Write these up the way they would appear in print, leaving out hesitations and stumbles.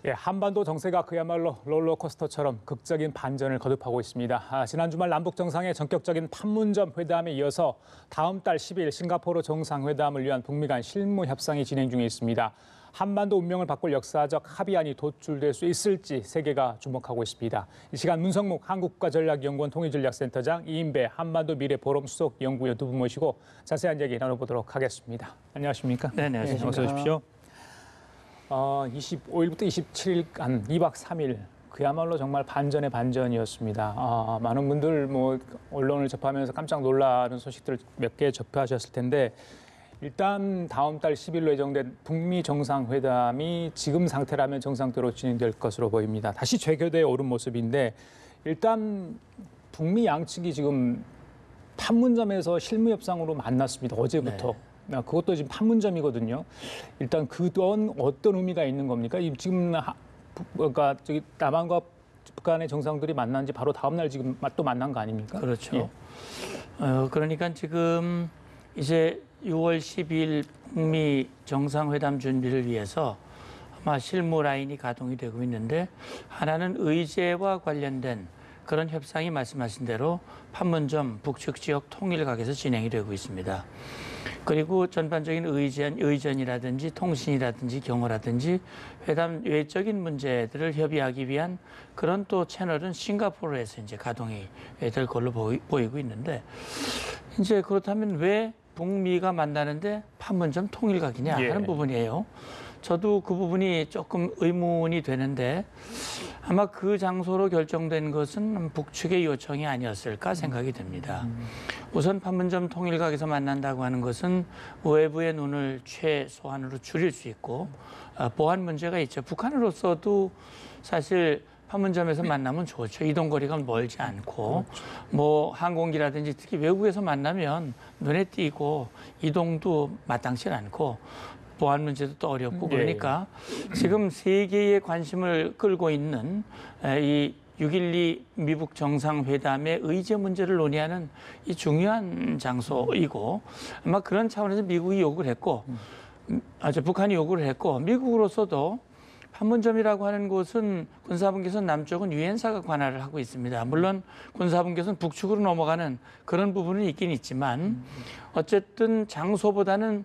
예, 한반도 정세가 그야말로 롤러코스터처럼 극적인 반전을 거듭하고 있습니다. 지난 주말 남북 정상의 전격적인 판문점 회담에 이어서 다음 달 10일 싱가포르 정상회담을 위한 북미 간 실무 협상이 진행 중에 있습니다. 한반도 운명을 바꿀 역사적 합의안이 도출될 수 있을지 세계가 주목하고 있습니다. 이 시간 문성묵 한국국가전략연구원 통일전략센터장, 이인배 한반도 미래포럼 수석 연구위원 두 분 모시고 자세한 이야기 나눠보도록 하겠습니다. 안녕하십니까? 네, 안녕하십니까? 어서 오십시오. 25일부터 27일간 2박 3일 그야말로 정말 반전의 반전이었습니다. 많은 분들 언론을 접하면서 깜짝 놀라는 소식들을 몇 개 접하셨을 텐데 일단 다음 달 10일로 예정된 북미 정상회담이 지금 상태라면 정상대로 진행될 것으로 보입니다. 다시 재교대에 오른 모습인데 일단 북미 양측이 지금 판문점에서 실무 협상으로 만났습니다. 어제부터. 네. 그것도 지금 판문점이거든요. 일단 그건 어떤 의미가 있는 겁니까? 지금 그러니까 저기 남한과 북한의 정상들이 만난 지 바로 다음 날 지금 또 만난 거 아닙니까? 그렇죠. 예. 그러니까 지금 이제 6월 10일 북미 정상회담 준비를 위해서 아마 실무 라인이 가동이 되고 있는데 하나는 의제와 관련된 그런 협상이 말씀하신 대로 판문점 북측 지역 통일각에서 진행이 되고 있습니다. 그리고 전반적인 의전이라든지 통신이라든지 경호라든지 회담 외적인 문제들을 협의하기 위한 그런 또 채널은 싱가포르에서 이제 가동이 될 걸로 보이고 있는데 이제 그렇다면 왜 북미가 만나는데 판문점 통일각이냐 하는 부분이에요. 저도 그 부분이 조금 의문이 되는데 아마 그 장소로 결정된 것은 북측의 요청이 아니었을까 생각이 듭니다. 우선 판문점 통일각에서 만난다고 하는 것은 외부의 눈을 최소한으로 줄일 수 있고 보안 문제가 있죠. 북한으로서도 사실 판문점에서 만나면 좋죠. 이동거리가 멀지 않고 뭐 항공기라든지 특히 외국에서 만나면 눈에 띄고 이동도 마땅치 않고 보안 문제도 또 어렵고 그러니까 지금 세계의 관심을 끌고 있는 이 6.12 미북 정상회담의 의제 문제를 논의하는 이 중요한 장소이고 아마 그런 차원에서 미국이 요구를 했고 북한이 요구를 했고 미국으로서도 판문점이라고 하는 곳은 군사분계선 남쪽은 유엔사가 관할을 하고 있습니다. 물론 군사분계선 북측으로 넘어가는 그런 부분은 있긴 있지만 어쨌든 장소보다는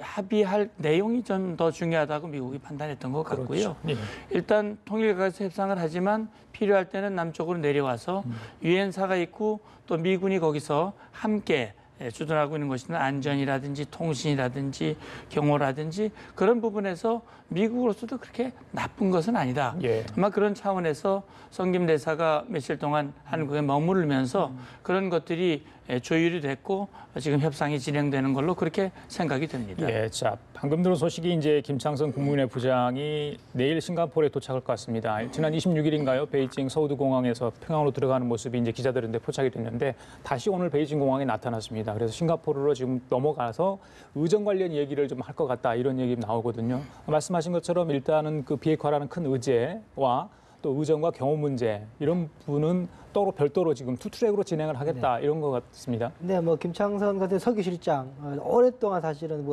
합의할 내용이 좀 더 중요하다고 미국이 판단했던 것 같고요. 그렇죠. 네. 일단 통일각에서 협상을 하지만 필요할 때는 남쪽으로 내려와서 유엔사가 있고 또 미군이 거기서 함께 주둔하고 있는 것이나 안전이라든지 통신이라든지 경호라든지 그런 부분에서 미국으로서도 그렇게 나쁜 것은 아니다. 아마 그런 차원에서 성김 대사가 며칠 동안 한국에 머무르면서 그런 것들이 조율이 됐고 지금 협상이 진행되는 걸로 그렇게 생각이 됩니다. 예, 자, 방금 들은 소식이 이제 김창선 국무위원회 부장이 내일 싱가포르에 도착할 것 같습니다. 지난 26일인가요? 베이징 서우드 공항에서 평양으로 들어가는 모습이 이제 기자들한테 포착이 됐는데 다시 오늘 베이징 공항에 나타났습니다. 그래서 싱가포르로 지금 넘어가서 의전 관련 얘기를 좀 할 것 같다 이런 얘기 나오거든요. 말씀하신 것처럼 일단은 그 비핵화라는 큰 의제와 또 의전과 경호 문제 이런 부분은 따로 별도로 지금 투트랙으로 진행을 하겠다 이런 것 같습니다. 네, 김창선 같은 서기실장 오랫동안 사실은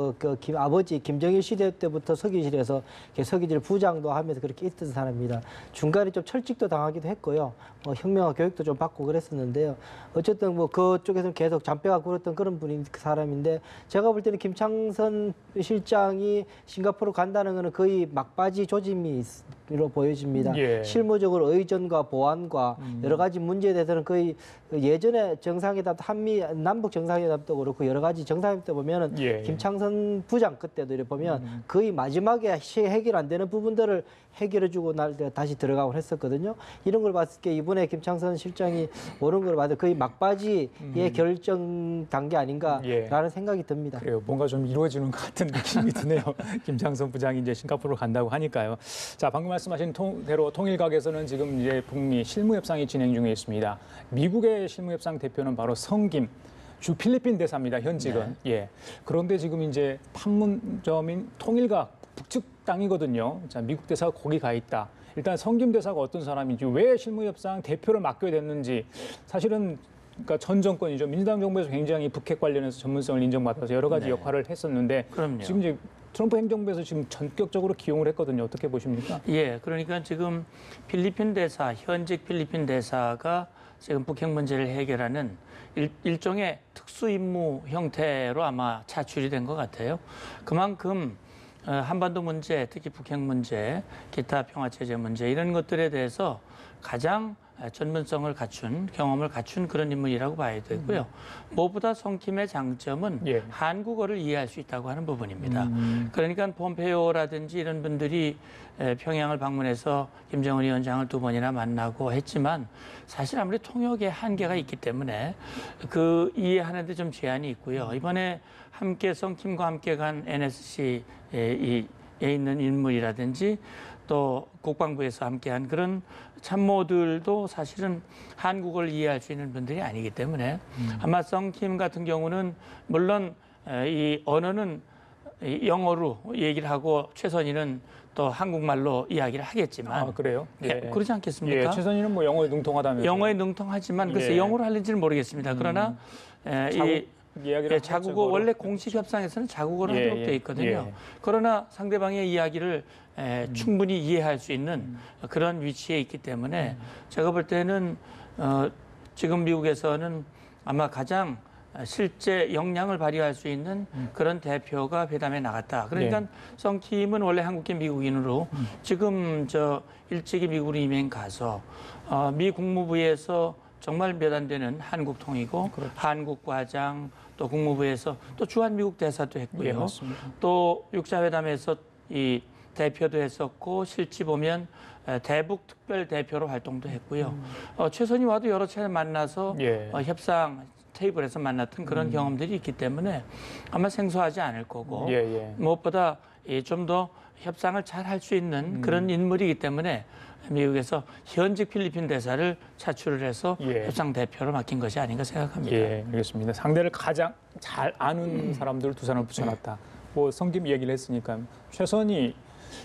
아버지 김정일 시대 때부터 서기실에서 서기실 부장도 하면서 그렇게 있던 사람입니다. 중간에 좀 철직도 당하기도 했고요. 혁명화 교육도 좀 받고 그랬었는데요. 어쨌든 그쪽에서는 계속 잔뼈가 굴었던 그런 분인 그 사람인데 제가 볼 때는 김창선 실장이 싱가포르 간다는 것은 거의 막바지 조짐으로 보여집니다. 실무적으로 의전과 보안과 여러 가지 문제에 대해서는 거의 예전에 정상회담, 남북 정상회담도 그렇고 여러 가지 정상회담 때 보면은 김창선 부장 그때도 이렇게 보면 거의 마지막에 해결 안 되는 부분들을 해결해주고 다시 들어가고 했었거든요. 이런 걸 봤을 때 이번에 김창선 실장이 오른 걸 봐도 거의 막바지의 결정 단계 아닌가라는 생각이 듭니다. 그래요. 뭔가 좀 이루어지는 것 같은 느낌이 드네요. 김창선 부장이 이제 싱가포르로 간다고 하니까요. 자, 방금 말씀하신 대로 통일각에서는 지금 이제 북미 실무 협상이 진행 중에 있습니다. 미국의 실무 협상 대표는 바로 성김 주 필리핀 대사입니다. 현직은. 그런데 지금 이제 판문점인 통일각 북측 땅이거든요. 자, 미국 대사가 거기 가 있다. 일단 성김 대사가 어떤 사람인지 왜 실무협상 대표를 맡게 됐는지 사실은 그러니까 전 정권이죠. 민주당 정부에서 굉장히 북핵 관련해서 전문성을 인정받아서 여러 가지 역할을 했었는데 그럼요. 지금 이제 트럼프 행정부에서 지금 전격적으로 기용을 했거든요. 어떻게 보십니까? 예, 그러니까 지금 필리핀 대사, 현직 필리핀 대사가 지금 북핵 문제를 해결하는 일종의 특수임무 형태로 아마 차출이 된 것 같아요. 그만큼 한반도 문제, 특히 북핵 문제, 기타 평화체제 문제 이런 것들에 대해서 가장 전문성을 갖춘, 경험을 갖춘 그런 인물이라고 봐야 되고요. 무엇보다 성킴의 장점은 예. 한국어를 이해할 수 있다고 하는 부분입니다. 그러니까 폼페이오라든지 이런 분들이 평양을 방문해서 김정은 위원장을 2번이나 만나고 했지만 사실 아무리 통역에 한계가 있기 때문에 그 이해하는 데 좀 제한이 있고요. 이번에 함께 성킴과 함께 간 NSC에 있는 인물이라든지 또 국방부에서 함께한 그런 참모들도 사실은 한국어를 이해할 수 있는 분들이 아니기 때문에 아마 성킴 같은 경우는 물론 이 언어는 영어로 얘기를 하고 최선희는 또 한국말로 이야기를 하겠지만 아, 그래요? 예. 그러지 않겠습니까? 예, 최선희는 뭐 영어에 능통하다면서. 영어에 능통하지만 글쎄 예. 영어로 하는지는 모르겠습니다. 그러나 이 이야기를 자국어 원래 공식 협상에서는 자국어로 예, 하도록 돼 있거든요. 예. 그러나 상대방의 이야기를 충분히 이해할 수 있는 그런 위치에 있기 때문에 제가 볼 때는 지금 미국에서는 아마 가장 실제 역량을 발휘할 수 있는 그런 대표가 회담에 나갔다. 그러니까 성킴은 원래 한국계 미국인으로 지금 저 일찍이 미국으로 이민 가서 미 국무부에서 정말 몇 안 되는 한국 통이고 그렇죠. 한국 과장 또 국무부에서 또 주한 미국 대사도 했고요. 예, 맞습니다. 또 육자회담에서 이 대표도 했었고 실제 보면 대북 특별 대표로 활동도 했고요. 최선희와도 여러 차례 만나서 예. 협상 테이블에서 만났던 그런 경험들이 있기 때문에 아마 생소하지 않을 거고 예, 예. 무엇보다 좀 더 협상을 잘 할 수 있는 그런 인물이기 때문에 미국에서 현직 필리핀 대사를 차출을 해서 예. 협상 대표로 맡긴 것이 아닌가 생각합니다. 예, 알겠습니다. 상대를 가장 잘 아는 사람들 두 사람을 붙여놨다. 뭐 성김 이야기를 했으니까 최선희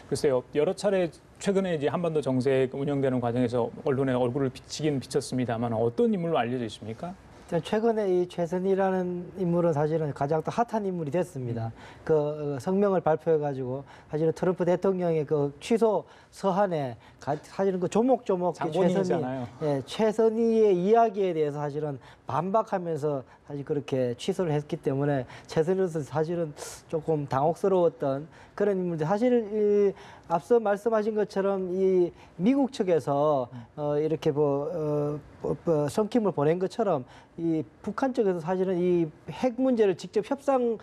글쎄요 여러 차례 최근에 이제 한반도 정세 운영되는 과정에서 언론에 얼굴을 비치긴 비쳤습니다만 어떤 인물로 알려져 있습니까? 최근에 이 최선희라는 인물은 사실은 가장 또 핫한 인물이 됐습니다. 그 성명을 발표해가지고 사실은 트럼프 대통령의 그 취소 서한에 사실은 그 조목조목 장본인이잖아요. 최선희의 이야기에 대해서 사실은 반박하면서 사실 그렇게 취소를 했기 때문에 최선희로서 사실은 조금 당혹스러웠던 그런 인물인데 사실 앞서 말씀하신 것처럼 이 미국 측에서 이렇게 성킴을 보낸 것처럼 이 북한 쪽에서 사실은 이 핵 문제를 직접 협상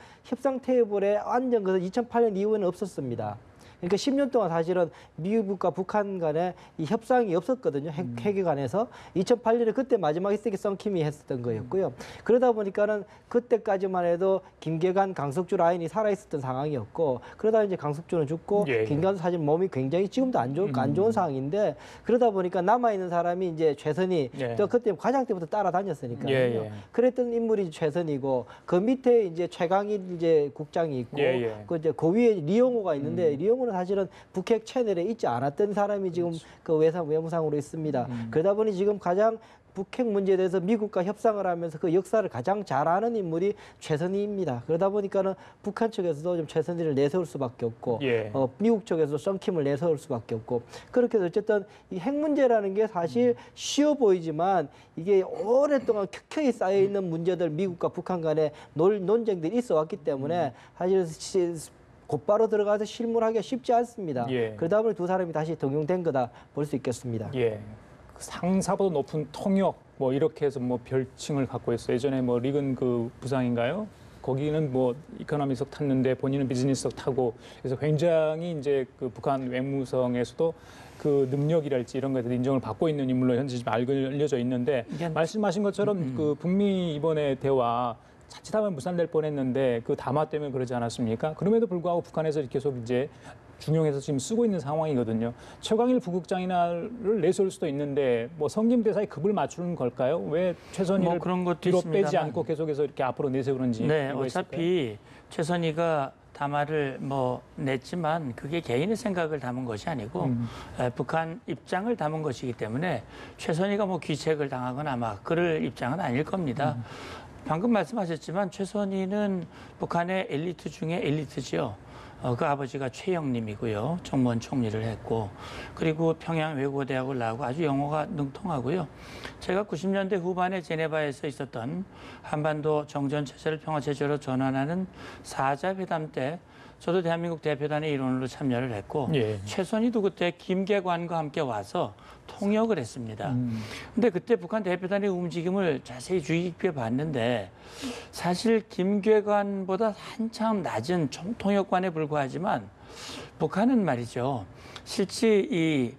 테이블에 앉은 것은 2008년 이후에는 없었습니다. 그러니까 10년 동안 사실은 미국과 북한 간에 이 협상이 없었거든요. 핵에 관해서. 2008년에 그때 마지막 히스기 성킴이 했었던 거였고요. 그러다 보니까는 그때까지만 해도 김계관, 강석주 라인이 살아있었던 상황이었고 그러다 이제 강석주는 죽고 예, 예. 김계관도 사실 몸이 굉장히 지금도 안 좋은 상황인데 그러다 보니까 남아있는 사람이 이제 최선희 예. 또 그때 과장 때부터 따라다녔으니까요. 예, 예. 그랬던 인물이 최선이고 그 밑에 이제 최강일 이제 국장이 있고 예, 예. 그 이제 그 위에 리용호가 있는데 리용호는 사실은 북핵 채널에 있지 않았던 사람이 지금 그 외무상으로 있습니다. 그러다 보니 지금 가장 북핵 문제에 대해서 미국과 협상을 하면서 그 역사를 가장 잘 아는 인물이 최선희입니다. 그러다 보니까는 북한 측에서도 좀 최선희를 내세울 수밖에 없고 예. 미국 쪽에서도 성킴을 내세울 수밖에 없고 그렇게 해서 어쨌든 이 핵 문제라는 게 사실 쉬워 보이지만 이게 오랫동안 켜켜이 쌓여 있는 문제들 미국과 북한 간의 논쟁들이 있어 왔기 때문에 사실 곧바로 들어가서 실무하기가 쉽지 않습니다. 예. 그러다 보니 두 사람이 다시 동용된 거다 볼 수 있겠습니다. 예. 상사보다 높은 통역 뭐 이렇게 해서 뭐 별칭을 갖고 있어요. 예전에 뭐 리근 그 부상인가요? 거기는 뭐 이코노미석 탔는데 본인은 비즈니스석 타고 그래서 굉장히 이제 그 북한 외무성에서도 그 능력이랄지 이런 것에 인정을 받고 있는 인물로 현재 지금 알려져 있는데 말씀하신 것처럼 그 북미 이번에 대화 자칫하면 무산될 뻔했는데 그 담화 때문에 그러지 않았습니까? 그럼에도 불구하고 북한에서 계속 이제 중용해서 지금 쓰고 있는 상황이거든요. 최광일 부국장이나를 내세울 수도 있는데 뭐 성김 대사의 급을 맞추는 걸까요? 왜 최선희를 뭐 그런 것도 뒤로 있습니다만. 빼지 않고 계속해서 이렇게 앞으로 내세우는지. 네, 이유가 어차피 최선희가 담화를 뭐 냈지만 그게 개인의 생각을 담은 것이 아니고 북한 입장을 담은 것이기 때문에 최선희가 뭐 귀책을 당하거나 아마 그럴 입장은 아닐 겁니다. 방금 말씀하셨지만 최선희는 북한의 엘리트 중에 엘리트지요. 그 아버지가 최영림이고요. 정무원 총리를 했고 그리고 평양 외국어대학을 나오고 아주 영어가 능통하고요. 제가 90년대 후반에 제네바에서 있었던 한반도 정전체제를 평화체제로 전환하는 4자 회담 때 저도 대한민국 대표단의 일원으로 참여를 했고 예. 최선희도 그때 김계관과 함께 와서 통역을 했습니다. 근데 그때 북한 대표단의 움직임을 자세히 주의 깊게 봤는데 사실 김계관보다 한참 낮은 총통역관에 불과하지만 북한은 말이죠. 실제 이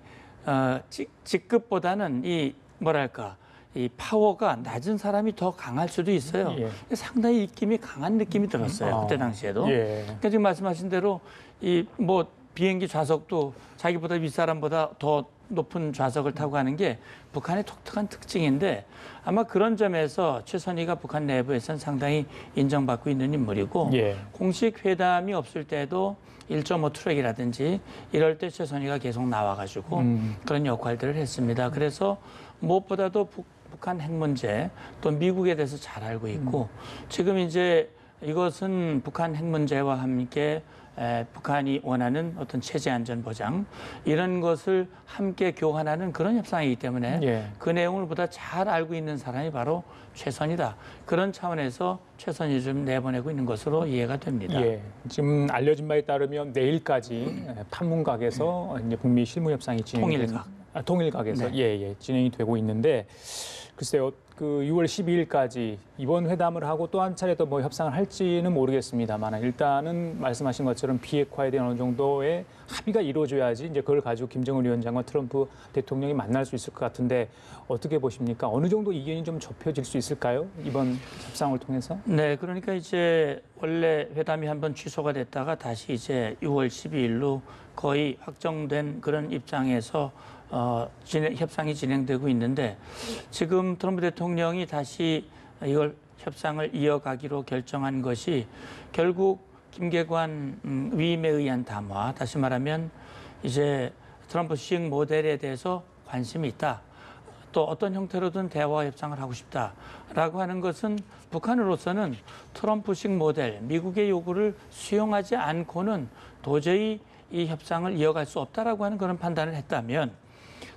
직급보다는 이 뭐랄까 이 파워가 낮은 사람이 더 강할 수도 있어요. 예. 상당히 입김이 강한 느낌이 들었어요. 그때 당시에도. 예. 그러니까 지금 말씀하신 대로 이 뭐 비행기 좌석도 자기보다 윗사람보다 더 높은 좌석을 타고 가는 게 북한의 독특한 특징인데 아마 그런 점에서 최선희가 북한 내부에서는 상당히 인정받고 있는 인물이고 예. 공식 회담이 없을 때도 1.5 트랙이라든지 이럴 때 최선희가 계속 나와가지고 그런 역할들을 했습니다. 그래서 무엇보다도 북한 핵 문제 또 미국에 대해서 잘 알고 있고 지금 이제 이것은 북한 핵 문제와 함께 북한이 원하는 어떤 체제 안전 보장 이런 것을 함께 교환하는 그런 협상이기 때문에 예. 그 내용을 보다 잘 알고 있는 사람이 바로 최선희다. 그런 차원에서 최선희 좀 내보내고 있는 것으로 이해가 됩니다. 예. 지금 알려진 바에 따르면 내일까지 판문각에서 이제 북미 실무 협상이 통일각. 통일각에서 네. 예, 진행이 되고 있는데 글쎄요. 그 6월 12일까지 이번 회담을 하고 또 한 차례 더 뭐 협상을 할지는 모르겠습니다만 일단은 말씀하신 것처럼 비핵화에 대한 어느 정도의 합의가 이루어져야지 이제 그걸 가지고 김정은 위원장과 트럼프 대통령이 만날 수 있을 것 같은데 어떻게 보십니까? 어느 정도 이견이 좀 좁혀질 수 있을까요? 이번 협상을 통해서? 네, 그러니까 이제 원래 회담이 한번 취소가 됐다가 다시 이제 6월 12일로 거의 확정된 그런 입장에서 협상이 진행되고 있는데 지금 트럼프 대통령이 다시 이걸 협상을 이어가기로 결정한 것이 결국 김계관 위임에 의한 담화, 다시 말하면 이제 트럼프식 모델에 대해서 관심이 있다. 또 어떤 형태로든 대화 협상을 하고 싶다라고 하는 것은 북한으로서는 트럼프식 모델, 미국의 요구를 수용하지 않고는 도저히 이 협상을 이어갈 수 없다라고 하는 그런 판단을 했다면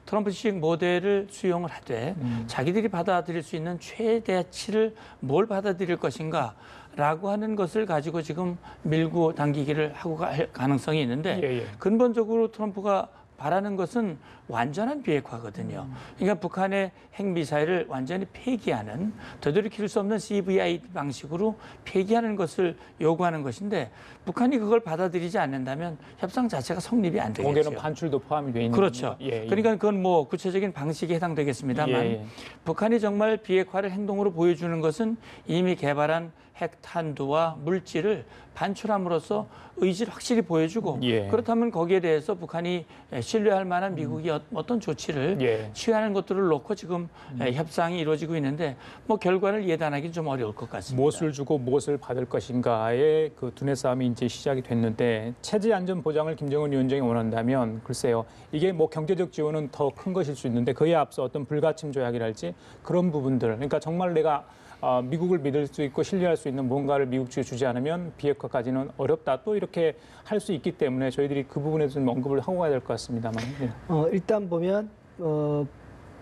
트럼프식 모델을 수용을 하되 자기들이 받아들일 수 있는 최대치를 뭘 받아들일 것인가라고 하는 것을 가지고 지금 밀고 당기기를 하고 갈 가능성이 있는데 예, 예. 근본적으로 트럼프가 바라는 것은 완전한 비핵화거든요. 그러니까 북한의 핵미사일을 완전히 폐기하는 되돌이킬 수 없는 CVID 방식으로 폐기하는 것을 요구하는 것인데 북한이 그걸 받아들이지 않는다면 협상 자체가 성립이 안 되겠죠. 거기에는 반출도 포함이 돼 있는 그렇죠. 겁니다. 예, 예. 그러니까 그건 뭐 구체적인 방식에 해당되겠습니다만 예, 예. 북한이 정말 비핵화를 행동으로 보여주는 것은 이미 개발한 핵탄두와 물질을 반출함으로써 의지를 확실히 보여주고 예. 그렇다면 거기에 대해서 북한이 신뢰할 만한 미국이 어떤 조치를 예. 취하는 것들을 놓고 지금 협상이 이루어지고 있는데 뭐 결과를 예단하기는 좀 어려울 것 같습니다. 무엇을 주고 무엇을 받을 것인가의 그 두뇌 싸움이 이제 시작이 됐는데 체제 안전 보장을 김정은 위원장이 원한다면 글쎄요 이게 뭐 경제적 지원은 더 큰 것일 수 있는데 그에 앞서 어떤 불가침 조약이랄지 그런 부분들 그러니까 정말 내가 미국을 믿을 수 있고 신뢰할 수 있는 뭔가를 미국 측에 주지 않으면 비핵화까지는 어렵다. 또 이렇게 할 수 있기 때문에 저희들이 그 부분에 좀 언급을 하고 가야 될 것 같습니다만. 예. 일단 보면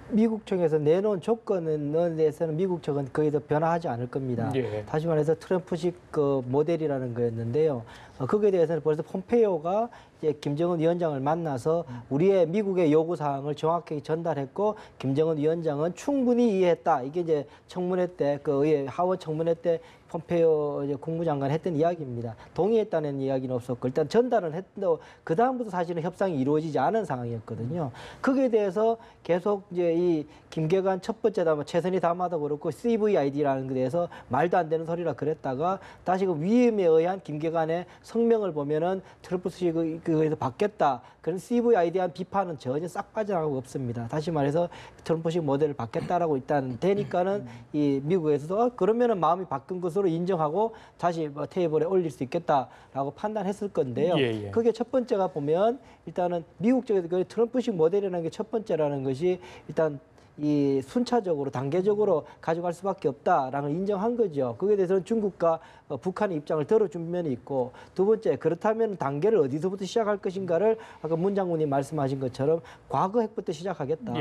미국 측에서 내놓은 조건에 대해서는 미국 측은 거의 더 변화하지 않을 겁니다. 예. 다시 말해서 트럼프식 그 모델이라는 거였는데요. 거기에 대해서는 벌써 폼페이오가 이제 김정은 위원장을 만나서 우리의 미국의 요구 사항을 정확하게 전달했고 김정은 위원장은 충분히 이해했다. 이게 이제 청문회 때 그 하원 청문회 때 폼페이오 이제 국무장관 했던 이야기입니다. 동의했다는 이야기는 없었고 일단 전달은 했는데 그 다음부터 사실은 협상이 이루어지지 않은 상황이었거든요. 거기에 대해서 계속 이제 이 김계관 첫 번째 담화 최선희 담화도 그렇고 CVID라는 것에 대해서 말도 안 되는 소리라 그랬다가 다시 그 위임에 의한 김계관의 성명을 보면은 트럼프식 그에서 받겠다. 그런 CVID에 대한 비판은 전혀 싹 빠져나가고 없습니다. 다시 말해서 트럼프식 모델을 받겠다라고 일단 되니까는 이 미국에서도 그러면은 마음이 바뀐 것으로 인정하고 다시 뭐 테이블에 올릴 수 있겠다라고 판단했을 건데요. 예, 예. 그게 첫 번째가 보면 일단은 미국 쪽에서 그 트럼프식 모델이라는 게 첫 번째라는 것이 일단 이 순차적으로 단계적으로 가져갈 수밖에 없다라는 걸 인정한 거죠. 거기에 대해서는 중국과 북한의 입장을 들어준 면이 있고, 두 번째, 그렇다면 단계를 어디서부터 시작할 것인가를 아까 문 장군님 말씀하신 것처럼 과거 핵부터 시작하겠다.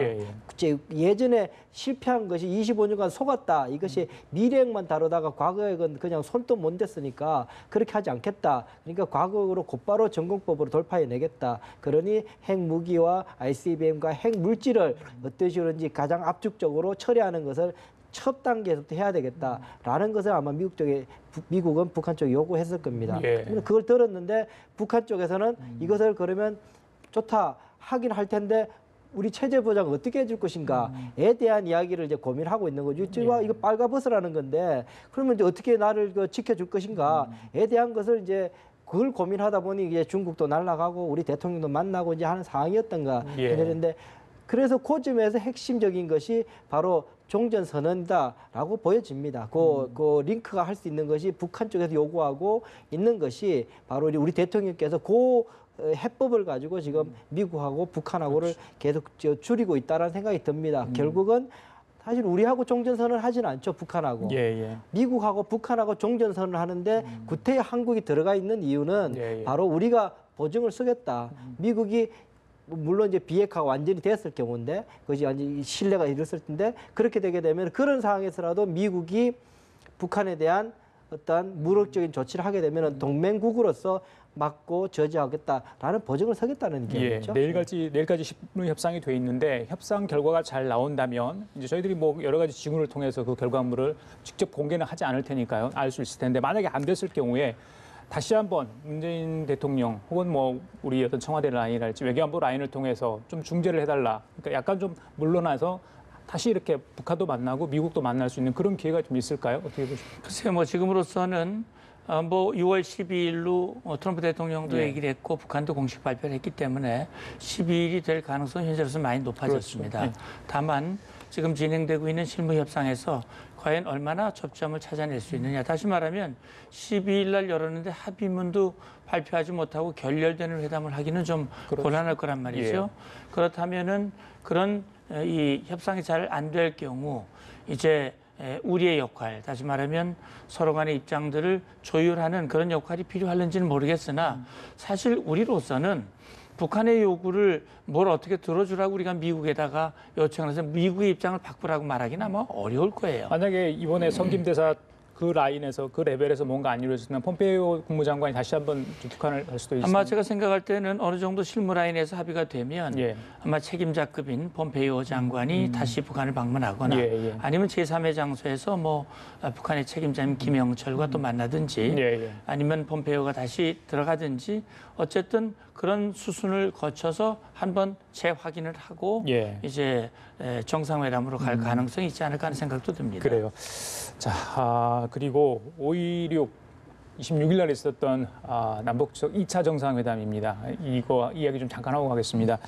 예전에 실패한 것이 25년간 속았다. 이것이 미래 핵만 다루다가 과거 핵은 그냥 손도 못 댔으니까 그렇게 하지 않겠다. 그러니까 과거로 곧바로 전공법으로 돌파해내겠다. 그러니 핵무기와 ICBM과 핵물질을 어떤 식으로든지 가장 압축적으로 처리하는 것을 첫 단계에서부터 해야 되겠다라는 것을 아마 미국은 북한 쪽에 요구했을 겁니다. 그걸 들었는데 북한 쪽에서는 이것을 그러면 좋다 하긴 할 텐데 우리 체제 보장 어떻게 해줄 것인가에 대한 이야기를 이제 고민하고 있는 거죠. 이거 빨가벗으라는 건데 그러면 이제 어떻게 나를 지켜줄 것인가에 대한 것을 이제 그걸 고민하다 보니 이제 중국도 날아가고 우리 대통령도 만나고 이제 하는 상황이었던가 그랬는데, 그래서 그 점에서 핵심적인 것이 바로 종전선언이다라고 보여집니다. 그 링크가 할 수 있는 것이 북한 쪽에서 요구하고 있는 것이 바로 우리 대통령께서 그 해법을 가지고 지금 미국하고 북한하고를 계속 줄이고 있다라는 생각이 듭니다. 결국은 사실 우리하고 종전선언을 하지는 않죠, 북한하고. 미국하고 북한하고 종전선언을 하는데 구태여 한국이 들어가 있는 이유는 바로 우리가 보증을 쓰겠다. 미국이 물론 이제 비핵화가 완전히 됐을 경우인데, 그것이 완전히 신뢰가 이뤘을 텐데, 그렇게 되게 되면 그런 상황에서라도 미국이 북한에 대한 어떤 무력적인 조치를 하게 되면 동맹국으로서 막고 저지하겠다라는 보증을 서겠다는 얘기죠. 내일까지 실무 협상이 돼 있는데 협상 결과가 잘 나온다면 이제 저희들이 뭐 여러 가지 징후를 통해서 그 결과물을 직접 공개는 하지 않을 테니까요. 알 수 있을 텐데 만약에 안 됐을 경우에 다시 한번 문재인 대통령 혹은 뭐 우리 어떤 청와대 라인이랄지 외교안보 라인을 통해서 좀 중재를 해달라. 그러니까 약간 좀 물러나서 다시 이렇게 북한도 만나고 미국도 만날 수 있는 그런 기회가 좀 있을까요? 어떻게 보십니까? 글쎄요, 뭐 지금으로서는 뭐 6월 12일로 트럼프 대통령도 얘기를 했고 북한도 공식 발표를 했기 때문에 12일이 될 가능성은 현재로서 많이 높아졌습니다. 그렇죠. 다만 지금 진행되고 있는 실무 협상에서 과연 얼마나 접점을 찾아낼 수 있느냐. 다시 말하면 12일 날 열었는데 합의문도 발표하지 못하고 결렬되는 회담을 하기는 좀 곤란할 거란 말이죠. 그렇다면은 그런 이 협상이 잘 안 될 경우 이제 우리의 역할, 다시 말하면 서로 간의 입장들을 조율하는 그런 역할이 필요할는지는 모르겠으나 사실 우리로서는 북한의 요구를 뭘 어떻게 들어주라고 우리가 미국에다가 요청을 해서 미국의 입장을 바꾸라고 말하기는 아마 어려울 거예요. 만약에 이번에 성김대사 그 라인에서 그 레벨에서 뭔가 안 이루어졌으면 폼페이오 국무장관이 다시 한번 북한을 갈 수도 있습니다. 아마 제가 생각할 때는 어느 정도 실무 라인에서 합의가 되면 아마 책임자급인 폼페이오 장관이 다시 북한을 방문하거나 아니면 제3의 장소에서 뭐 북한의 책임자인 김영철과 또 만나든지 아니면 폼페이오가 다시 들어가든지 어쨌든 그런 수순을 거쳐서 한번 재확인을 하고 이제 정상회담으로 갈 가능성이 있지 않을까 하는 생각도 듭니다. 그래요. 자, 그리고 5.16 26일 날 있었던 남북 2차 정상회담입니다. 이거 이야기 좀 잠깐 하고 가겠습니다.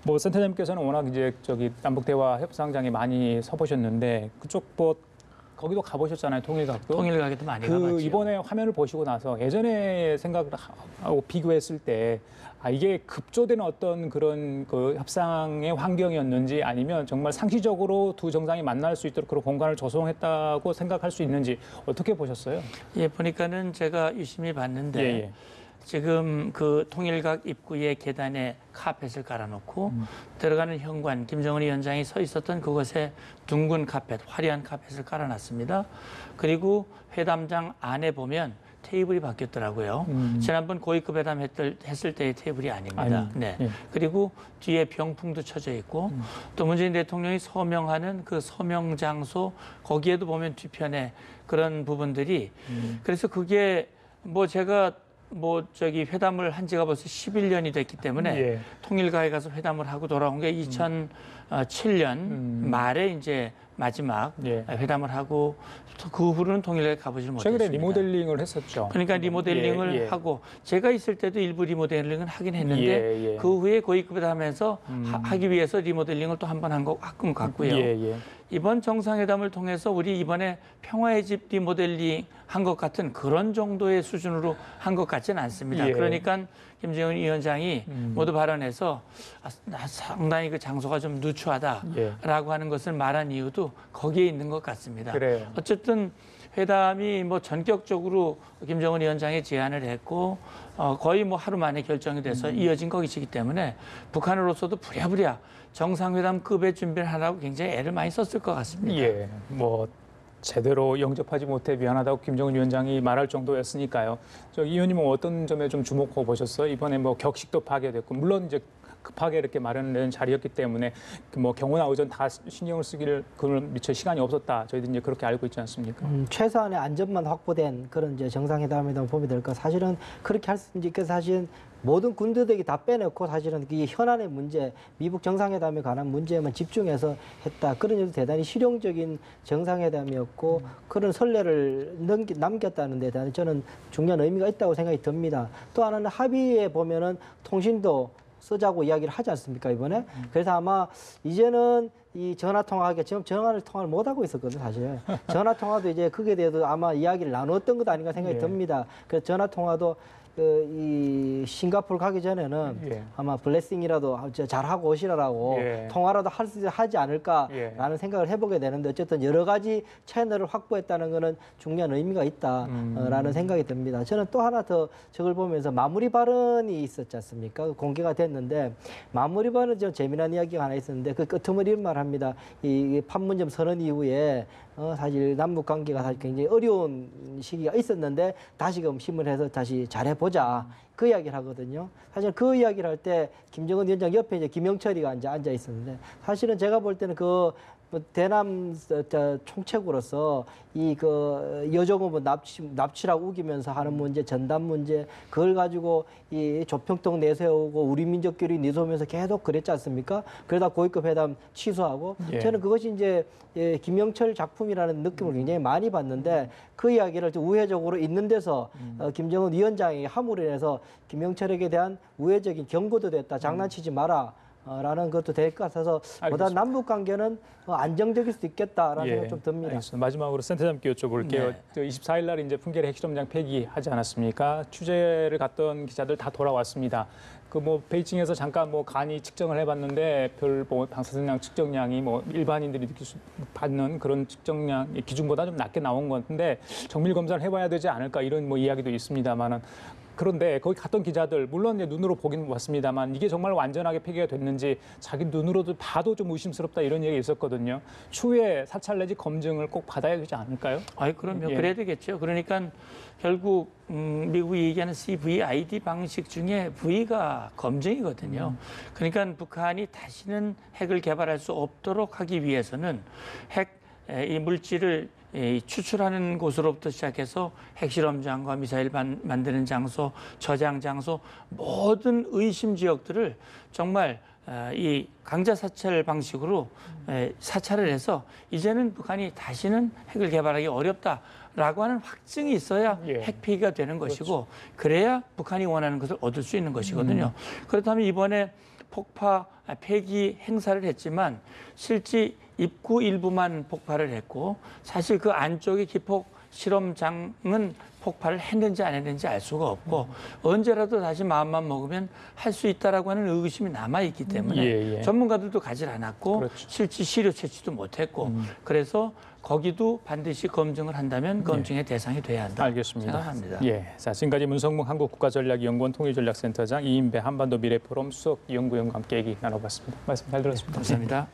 뭐 센터장님께서는 워낙 이제 남북 대화 협상장에 많이 서보셨는데 그쪽 뭐 거기도 가보셨잖아요. 통일각도. 통일각에도 많이 가봤죠. 이번에 화면을 보시고 나서 예전에 생각하고 비교했을 때 이게 급조되는 어떤 그런 그 협상의 환경이었는지 아니면 정말 상시적으로 두 정상이 만날 수 있도록 그런 공간을 조성했다고 생각할 수 있는지 어떻게 보셨어요? 예, 보니까는 제가 유심히 봤는데 지금 그 통일각 입구에 계단에 카펫을 깔아놓고 들어가는 현관 김정은 위원장이 서 있었던 그곳에 둥근 카펫, 화려한 카펫을 깔아놨습니다. 그리고 회담장 안에 보면 테이블이 바뀌었더라고요. 지난번 고위급 회담 했을 때의 테이블이 아닙니다. 그리고 뒤에 병풍도 쳐져 있고 또 문재인 대통령이 서명하는 그 서명 장소 거기에도 보면 뒤편에 그런 부분들이 그래서 그게 뭐 제가 회담을 한 지가 벌써 11년이 됐기 때문에 통일가에 가서 회담을 하고 돌아온 게 2007년 말에 이제 마지막 회담을 하고 그 후로는 통일가에 가보지 못했습니다. 최근에 리모델링을 했었죠. 그러니까 리모델링을 하고 제가 있을 때도 일부 리모델링을 하긴 했는데 그 후에 고위급 회담에서 하기 위해서 리모델링을 또 한 번 한 것 같고요. 이번 정상회담을 통해서 우리 이번에 평화의 집 리모델링 한 것 같은 그런 정도의 수준으로 한 것 같지는 않습니다. 그러니까 김정은 위원장이 모두 발언해서 상당히 그 장소가 좀 누추하다라고 예. 하는 것을 말한 이유도 거기에 있는 것 같습니다. 그래요. 어쨌든 회담이 뭐 전격적으로 김정은 위원장이 제안을 했고 거의 뭐 하루 만에 결정이 돼서 이어진 것이기 때문에 북한으로서도 부랴부랴 정상회담급의 준비를 하라고 굉장히 애를 많이 썼을 것 같습니다. 예, 뭐 제대로 영접하지 못해 미안하다고 김정은 위원장이 말할 정도였으니까요. 저 이 의원님은 어떤 점에 좀 주목하고 보셨어요? 이번에 뭐 격식도 파괴됐고 물론 이제 급하게 이렇게 마련된 자리였기 때문에 뭐 경호나 의전 다 신경을 쓰기를 그걸 미처 시간이 없었다. 저희들이 이제 그렇게 알고 있지 않습니까? 최소한의 안전만 확보된 그런 이제 정상회담이라고 보면 될까. 사실은 그렇게 할 수 있게 사실은 모든 군대들이 다 빼놓고 사실은 이 현안의 문제, 미북 정상회담에 관한 문제에만 집중해서 했다. 그런 일도 대단히 실용적인 정상회담이었고 그런 선례를 남겼다는 데 대한 저는 중요한 의미가 있다고 생각이 듭니다. 또 하나는 합의에 보면은 통신도 쓰자고 이야기를 하지 않습니까, 이번에? 그래서 아마 이제는 이 전화통화하기가 지금 전화를 못하고 있었거든요, 사실. 전화통화도 이제 그게 대해서 아마 이야기를 나누었던 것 아닌가 생각이 예. 듭니다. 그래서 전화통화도 이 싱가포르 가기 전에는 예. 아마 블레싱이라도 잘하고 오시라고 예. 통화라도 하지 않을까라는 예. 생각을 해보게 되는데 어쨌든 여러 가지 채널을 확보했다는 것은 중요한 의미가 있다라는 생각이 듭니다. 저는 또 하나 더 저걸 보면서 마무리 발언이 있었지 않습니까? 공개가 됐는데 마무리 발언은 좀 재미난 이야기가 하나 있었는데 그 끄트머리 말합니다. 이 판문점 선언 이후에 사실 남북 관계가 사실 굉장히 어려운 시기가 있었는데 다시금 힘을 해서 다시 잘해보자. 그 이야기를 하거든요. 사실 그 이야기를 할 때 김정은 위원장 옆에 이제 김영철이가 앉아 있었는데 사실은 제가 볼 때는 그 대남 총책으로서 이 그 여종업은 납치라고 우기면서 하는 문제, 전담 문제 그걸 가지고 이 조평통 내세우고 우리 민족끼리 내세우면서 계속 그랬지 않습니까? 그러다 고위급 회담 취소하고 예. 저는 그것이 이제 김영철 작품이라는 느낌을 굉장히 많이 받는데 그 이야기를 좀 우회적으로 있는 데서 김정은 위원장이 함으로 인해서 김영철에게 대한 우회적인 경고도 됐다. 장난치지 마라. 라는 것도 될 것 같아서 보다 알겠습니다. 남북 관계는 안정적일 수도 있겠다라는 예, 생각 좀 듭니다. 알겠습니다. 마지막으로 센터장께 여쭤볼게요. 네. 24일 날 이제 풍계리 핵실험장 폐기하지 않았습니까? 취재를 갔던 기자들 다 돌아왔습니다. 그 뭐 베이징에서 잠깐 뭐 간이 측정을 해봤는데 별 뭐 방사선량 측정량이 뭐 일반인들이 느낄 수 받는 그런 측정량 기준보다 좀 낮게 나온 건데 정밀 검사를 해봐야 되지 않을까 이런 뭐 이야기도 있습니다만은. 그런데 거기 갔던 기자들 물론 이제 눈으로 보긴 봤습니다만 이게 정말 완전하게 폐기가 됐는지 자기 눈으로도 봐도 좀 의심스럽다 이런 얘기가 있었거든요. 추후에 사찰 내지 검증을 꼭 받아야 되지 않을까요? 아이 그럼요. 예. 그래야 되겠죠. 그러니까 결국 미국이 얘기하는 CVID 방식 중에 V가 검증이거든요. 그러니까 북한이 다시는 핵을 개발할 수 없도록 하기 위해서는 이 물질을 추출하는 곳으로부터 시작해서 핵실험장과 미사일 만드는 장소, 저장 장소 모든 의심 지역들을 정말 이 강자 사찰 방식으로 사찰을 해서 이제는 북한이 다시는 핵을 개발하기 어렵다라고 하는 확증이 있어야 예. 핵 폐기가 되는 것이고 그래야 북한이 원하는 것을 얻을 수 있는 것이거든요. 그렇다면 이번에 폭파 폐기 행사를 했지만 실제 입구 일부만 폭발을 했고 사실 그 안쪽의 기폭 실험장은 폭발을 했는지 안 했는지 알 수가 없고 언제라도 다시 마음만 먹으면 할 수 있다라고 하는 의구심이 남아있기 때문에 예, 예. 전문가들도 가지 않았고 그렇죠. 실제 시료 채취도 못했고 그래서 거기도 반드시 검증을 한다면 검증의 대상이 돼야 한다 알겠습니다. 생각합니다. 예, 자 지금까지 문성문 한국국가전략연구원 통일전략센터장 이인배 한반도 미래포럼 수석 연구위원과 함께 얘기 나눠봤습니다. 말씀 잘 들었습니다. 감사합니다.